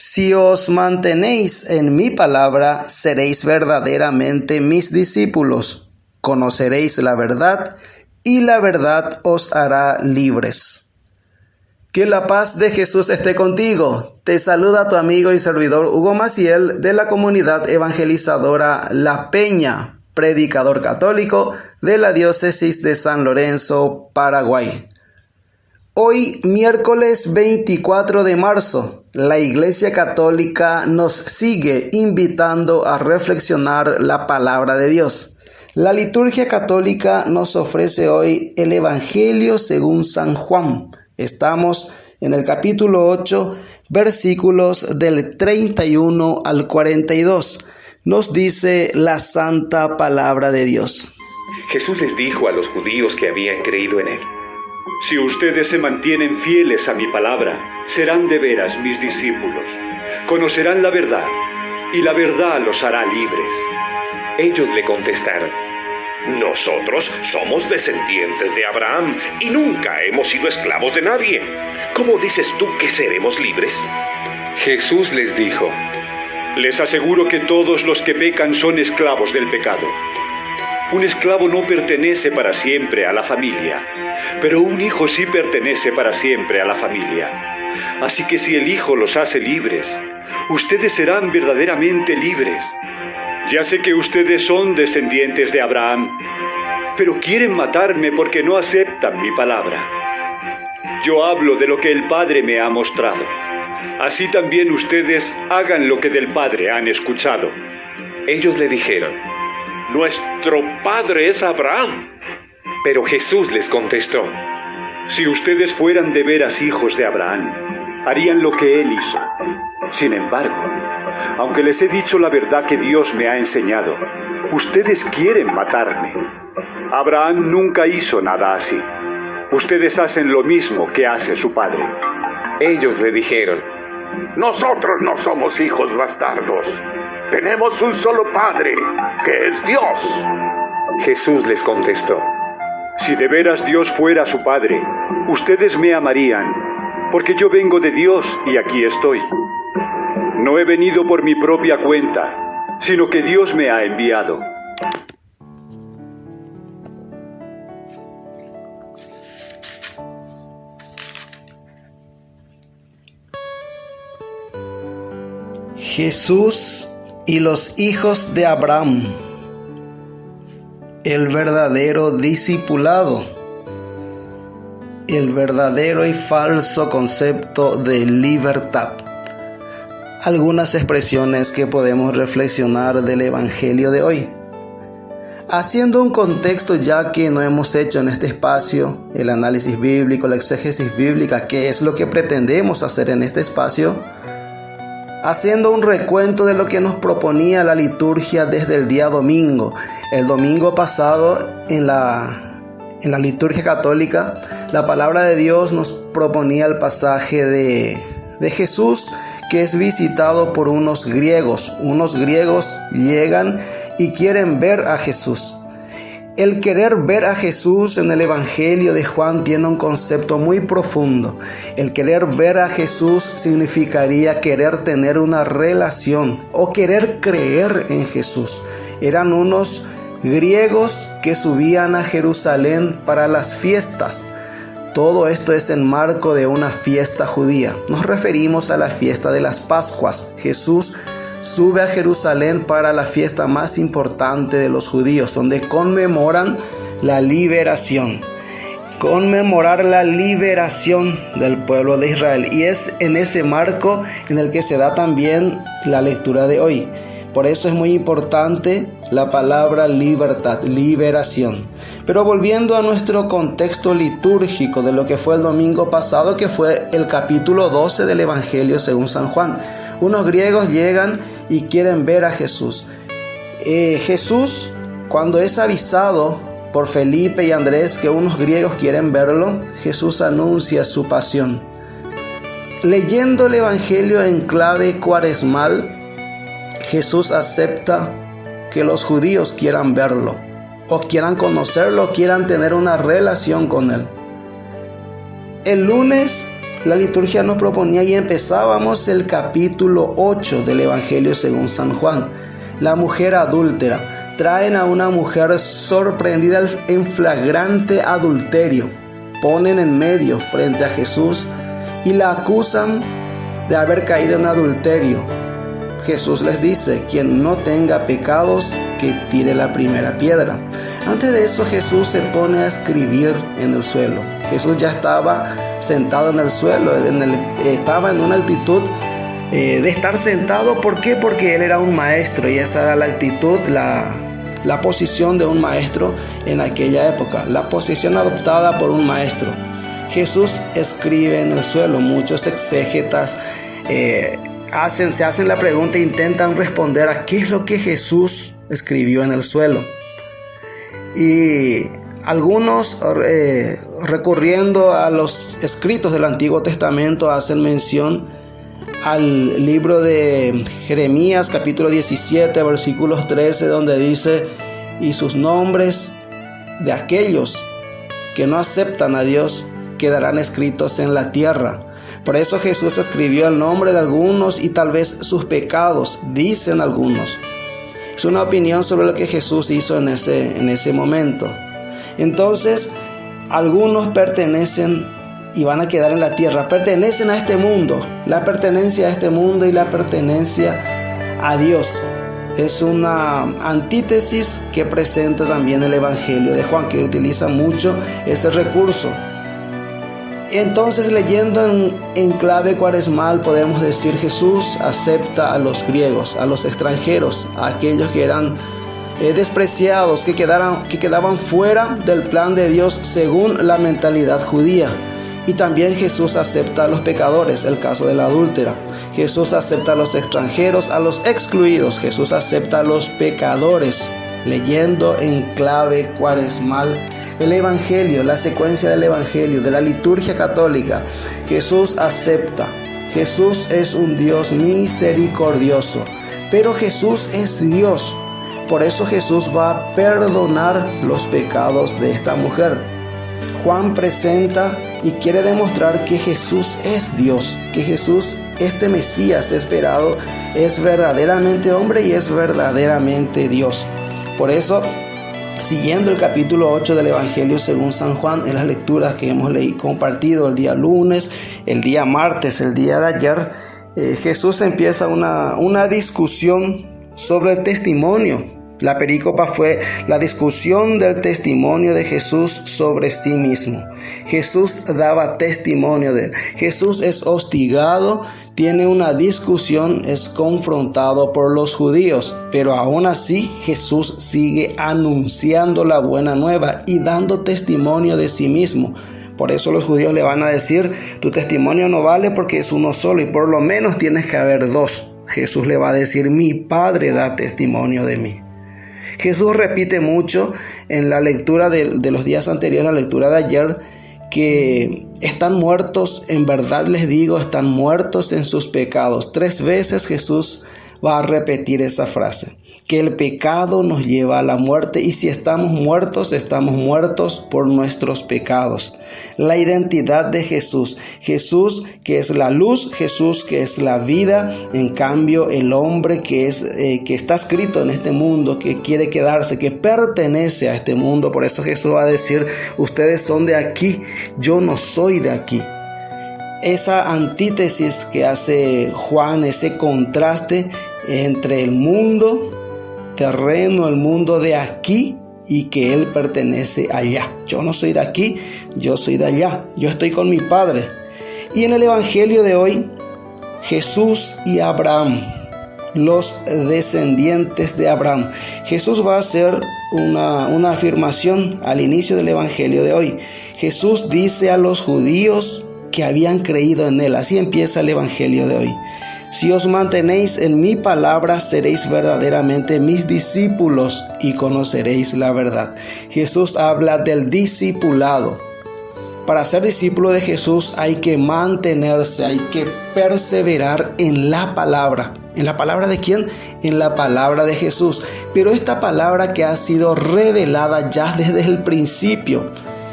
Si os mantenéis en mi palabra, seréis verdaderamente mis discípulos. Conoceréis la verdad, y la verdad os hará libres. Que la paz de Jesús esté contigo. Te saluda tu amigo y servidor Hugo Maciel de la comunidad evangelizadora La Peña, predicador católico de la diócesis de San Lorenzo, Paraguay. Hoy, miércoles 24 de marzo, la Iglesia Católica nos sigue invitando a reflexionar la palabra de Dios. La liturgia católica nos ofrece hoy el Evangelio según San Juan. Estamos en el capítulo 8, versículos del 31 al 42. Nos dice la santa palabra de Dios. Jesús les dijo a los judíos que habían creído en él: si ustedes se mantienen fieles a mi palabra, serán de veras mis discípulos. Conocerán la verdad, y la verdad los hará libres. Ellos le contestaron: nosotros somos descendientes de Abraham y nunca hemos sido esclavos de nadie. ¿Cómo dices tú que seremos libres? Jesús les dijo: les aseguro que todos los que pecan son esclavos del pecado. Un esclavo no pertenece para siempre a la familia, pero un hijo sí pertenece para siempre a la familia. Así que si el Hijo los hace libres, ustedes serán verdaderamente libres. Ya sé que ustedes son descendientes de Abraham, pero quieren matarme porque no aceptan mi palabra. Yo hablo de lo que el Padre me ha mostrado. Así también ustedes hagan lo que del Padre han escuchado. Ellos le dijeron: nuestro padre es Abraham. Pero Jesús les contestó: si ustedes fueran de veras hijos de Abraham, harían lo que él hizo. Sin embargo, aunque les he dicho la verdad que Dios me ha enseñado, ustedes quieren matarme. Abraham nunca hizo nada así. Ustedes hacen lo mismo que hace su padre. Ellos le dijeron: nosotros no somos hijos bastardos. Tenemos un solo Padre, que es Dios. Jesús les contestó: si de veras Dios fuera su Padre, ustedes me amarían, porque yo vengo de Dios y aquí estoy. No he venido por mi propia cuenta, sino que Dios me ha enviado. Jesús y los hijos de Abraham, el verdadero discipulado, el verdadero y falso concepto de libertad. Algunas expresiones que podemos reflexionar del Evangelio de hoy. Haciendo un contexto, ya que no hemos hecho en este espacio el análisis bíblico, la exégesis bíblica, que es lo que pretendemos hacer en este espacio, haciendo un recuento de lo que nos proponía la liturgia desde el día domingo. El domingo pasado, en la liturgia católica, la palabra de Dios nos proponía el pasaje de Jesús, que es visitado por unos griegos. Unos griegos llegan y quieren ver a Jesús. El querer ver a Jesús en el Evangelio de Juan tiene un concepto muy profundo. El querer ver a Jesús significaría querer tener una relación o querer creer en Jesús. Eran unos griegos que subían a Jerusalén para las fiestas. Todo esto es en marco de una fiesta judía. Nos referimos a la fiesta de las Pascuas. Jesús sube a Jerusalén para la fiesta más importante de los judíos, donde conmemoran la liberación. Conmemorar la liberación del pueblo de Israel. Y es en ese marco en el que se da también la lectura de hoy. Por eso es muy importante la palabra libertad, liberación. Pero volviendo a nuestro contexto litúrgico de lo que fue el domingo pasado, que fue el capítulo 12 del Evangelio según San Juan. Unos griegos llegan y quieren ver a Jesús. Jesús, cuando es avisado por Felipe y Andrés que unos griegos quieren verlo, Jesús anuncia su pasión. Leyendo el Evangelio en clave cuaresmal, Jesús acepta que los judíos quieran verlo, o quieran conocerlo, o quieran tener una relación con él. El lunes la liturgia nos proponía y empezábamos el capítulo 8 del Evangelio según San Juan. La mujer adúltera. Traen a una mujer sorprendida en flagrante adulterio. Ponen en medio frente a Jesús y la acusan de haber caído en adulterio. Jesús les dice: quien no tenga pecados, que tire la primera piedra. Antes de eso, Jesús se pone a escribir en el suelo. Jesús ya estaba sentado en el suelo, estaba en una actitud de estar sentado. ¿Por qué? Porque él era un maestro y esa era la actitud, la posición de un maestro en aquella época, la posición adoptada por un maestro. Jesús escribe en el suelo. Muchos exégetas se hacen la pregunta e intentan responder a qué es lo que Jesús escribió en el suelo. Y algunos, recurriendo a los escritos del Antiguo Testamento, hacen mención al libro de Jeremías, capítulo 17, versículos 13, donde dice: y sus nombres de aquellos que no aceptan a Dios quedarán escritos en la tierra. Por eso Jesús escribió el nombre de algunos y tal vez sus pecados, dicen algunos. Es una opinión sobre lo que Jesús hizo en ese momento. Entonces, algunos pertenecen y van a quedar en la tierra, pertenecen a este mundo. La pertenencia a este mundo y la pertenencia a Dios es una antítesis que presenta también el Evangelio de Juan, que utiliza mucho ese recurso. Entonces, leyendo en clave cuaresmal, podemos decir: Jesús acepta a los griegos, a los extranjeros, a aquellos que eran despreciados, que quedaban fuera del plan de Dios según la mentalidad judía. Y también Jesús acepta a los pecadores, el caso de la adúltera. Jesús acepta a los extranjeros, a los excluidos. Jesús acepta a los pecadores. Leyendo en clave cuaresmal el Evangelio, la secuencia del Evangelio, de la liturgia católica, Jesús acepta. Jesús es un Dios misericordioso, pero Jesús es Dios. Por eso Jesús va a perdonar los pecados de esta mujer. Juan presenta y quiere demostrar que Jesús es Dios, que Jesús, este Mesías esperado, es verdaderamente hombre y es verdaderamente Dios. Por eso, siguiendo el capítulo 8 del Evangelio según San Juan, en las lecturas que hemos compartido el día lunes, el día martes, el día de ayer, Jesús empieza una discusión sobre el testimonio. La perícopa fue la discusión del testimonio de Jesús sobre sí mismo. Jesús daba testimonio de él. Jesús es hostigado, tiene una discusión, es confrontado por los judíos, pero aún así Jesús sigue anunciando la buena nueva y dando testimonio de sí mismo. Por eso los judíos le van a decir: tu testimonio no vale porque es uno solo y por lo menos tienes que haber dos. Jesús le va a decir: mi Padre da testimonio de mí. Jesús repite mucho en la lectura de los días anteriores, la lectura de ayer, que están muertos, en verdad les digo, están muertos en sus pecados. 3 veces Jesús va a repetir esa frase, que el pecado nos lleva a la muerte y si estamos muertos por nuestros pecados. La identidad de Jesús, Jesús que es la luz, Jesús que es la vida, en cambio el hombre que está escrito en este mundo, que quiere quedarse, que pertenece a este mundo. Por eso Jesús va a decir: ustedes son de aquí, yo no soy de aquí. Esa antítesis que hace Juan, ese contraste entre el mundo terreno, el mundo de aquí, y que él pertenece allá. Yo no soy de aquí, yo soy de allá, yo estoy con mi Padre. Y en el Evangelio de hoy, Jesús y Abraham, los descendientes de Abraham. Jesús va a hacer una afirmación al inicio del Evangelio de hoy. Jesús dice a los judíos que habían creído en él, así empieza el Evangelio de hoy: si os mantenéis en mi palabra, seréis verdaderamente mis discípulos y conoceréis la verdad. Jesús habla del discipulado. Para ser discípulo de Jesús hay que mantenerse, hay que perseverar en la palabra. ¿En la palabra de quién? En la palabra de Jesús. Pero esta palabra que ha sido revelada ya desde el principio,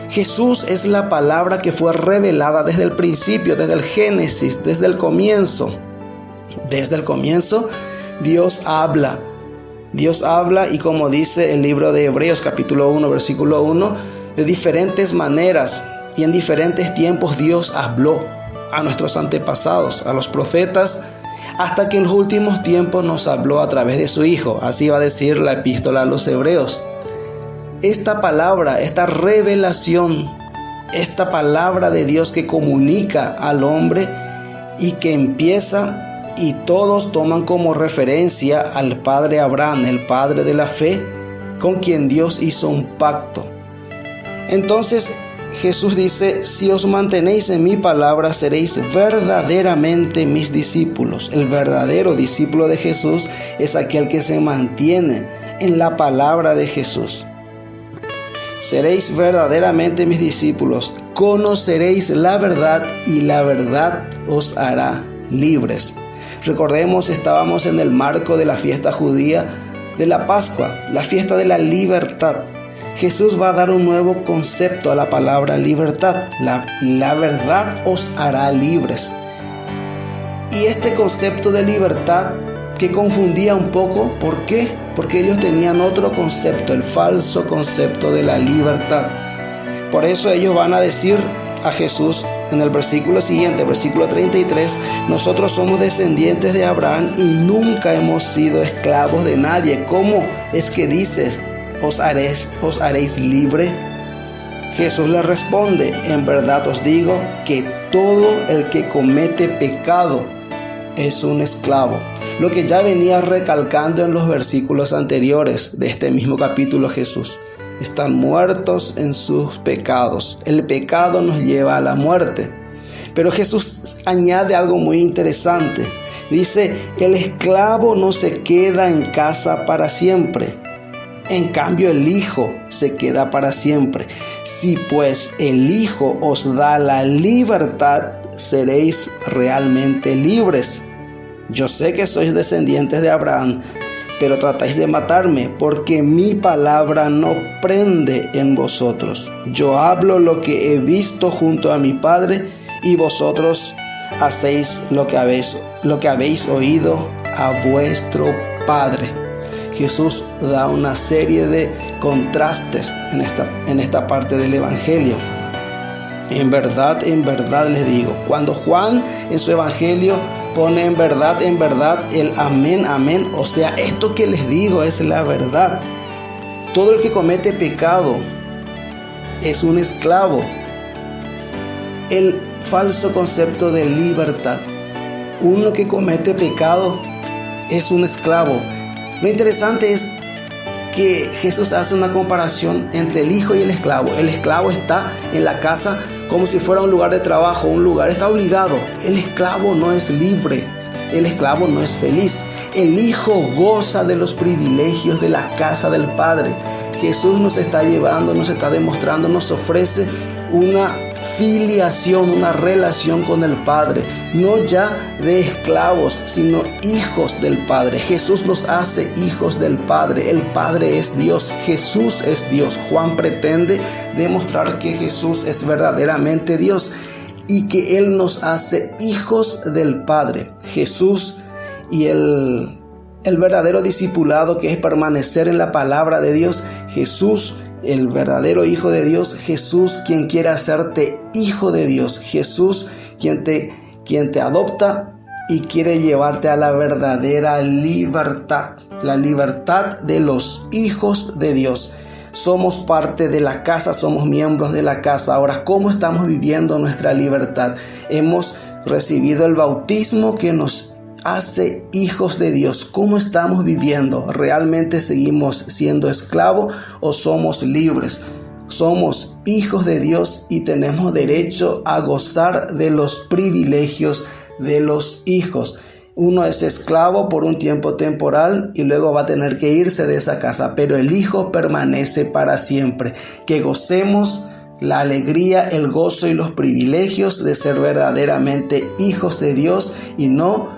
Jesús es la palabra que fue revelada desde el principio, desde el Génesis, desde el comienzo. Desde el comienzo, Dios habla. Dios habla, y como dice el libro de Hebreos capítulo 1, versículo 1, de diferentes maneras y en diferentes tiempos Dios habló a nuestros antepasados, a los profetas, hasta que en los últimos tiempos nos habló a través de su Hijo. Así va a decir la epístola a los Hebreos. Esta palabra, esta revelación, esta palabra de Dios que comunica al hombre y que empieza, y todos toman como referencia al padre Abraham, el padre de la fe, con quien Dios hizo un pacto. Entonces Jesús dice: si os mantenéis en mi palabra, seréis verdaderamente mis discípulos. El verdadero discípulo de Jesús es aquel que se mantiene en la palabra de Jesús. Seréis verdaderamente mis discípulos, conoceréis la verdad y la verdad os hará libres. Recordemos, estábamos en el marco de la fiesta judía de la Pascua, la fiesta de la libertad. Jesús va a dar un nuevo concepto a la palabra libertad. La verdad os hará libres. Y este concepto de libertad que confundía un poco, ¿por qué? Porque ellos tenían otro concepto, el falso concepto de la libertad. Por eso ellos van a decir a Jesús en el versículo siguiente, versículo 33, nosotros somos descendientes de Abraham y nunca hemos sido esclavos de nadie. ¿Cómo es que dices, os haréis libre? Jesús le responde: en verdad os digo que todo el que comete pecado es un esclavo. Lo que ya venía recalcando en los versículos anteriores de este mismo capítulo Jesús. Están muertos en sus pecados. El pecado nos lleva a la muerte. Pero Jesús añade algo muy interesante. Dice: el esclavo no se queda en casa para siempre. En cambio, el Hijo se queda para siempre. Si pues el Hijo os da la libertad, seréis realmente libres. Yo sé que sois descendientes de Abraham, pero tratáis de matarme, porque mi palabra no prende en vosotros. Yo hablo lo que he visto junto a mi Padre, y vosotros hacéis lo que habéis oído a vuestro Padre. Jesús da una serie de contrastes en esta parte del Evangelio. En verdad les digo. Cuando Juan en su Evangelio pone en verdad el amén, amén, o sea, esto que les digo es la verdad. Todo el que comete pecado es un esclavo. El falso concepto de libertad. Uno que comete pecado es un esclavo. Lo interesante es que Jesús hace una comparación entre el hijo y el esclavo. El esclavo está en la casa como si fuera un lugar de trabajo, está obligado. El esclavo no es libre, el esclavo no es feliz. El hijo goza de los privilegios de la casa del Padre. Jesús nos está llevando, nos está demostrando, nos ofrece una filiación, una relación con el Padre, no ya de esclavos, sino hijos del Padre. Jesús nos hace hijos del Padre. El Padre es Dios, Jesús es Dios. Juan pretende demostrar que Jesús es verdaderamente Dios y que Él nos hace hijos del Padre. Jesús y el verdadero discipulado, que es permanecer en la palabra de Dios. Jesús, el verdadero Hijo de Dios. Jesús, quien quiere hacerte hijo de Dios. Jesús, quien te adopta y quiere llevarte a la verdadera libertad. La libertad de los hijos de Dios. Somos parte de la casa, somos miembros de la casa. Ahora, ¿cómo estamos viviendo nuestra libertad? Hemos recibido el bautismo que nos hace hijos de Dios. ¿Cómo estamos viviendo? ¿Realmente seguimos siendo esclavos o somos libres? Somos hijos de Dios y tenemos derecho a gozar de los privilegios de los hijos. Uno es esclavo por un tiempo temporal y luego va a tener que irse de esa casa, pero el hijo permanece para siempre. Que gocemos la alegría, el gozo y los privilegios de ser verdaderamente hijos de Dios y no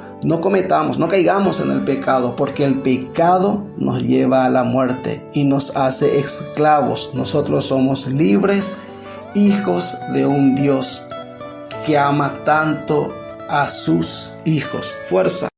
caigamos en el pecado, porque el pecado nos lleva a la muerte y nos hace esclavos. Nosotros somos libres hijos de un Dios que ama tanto a sus hijos. Fuerza.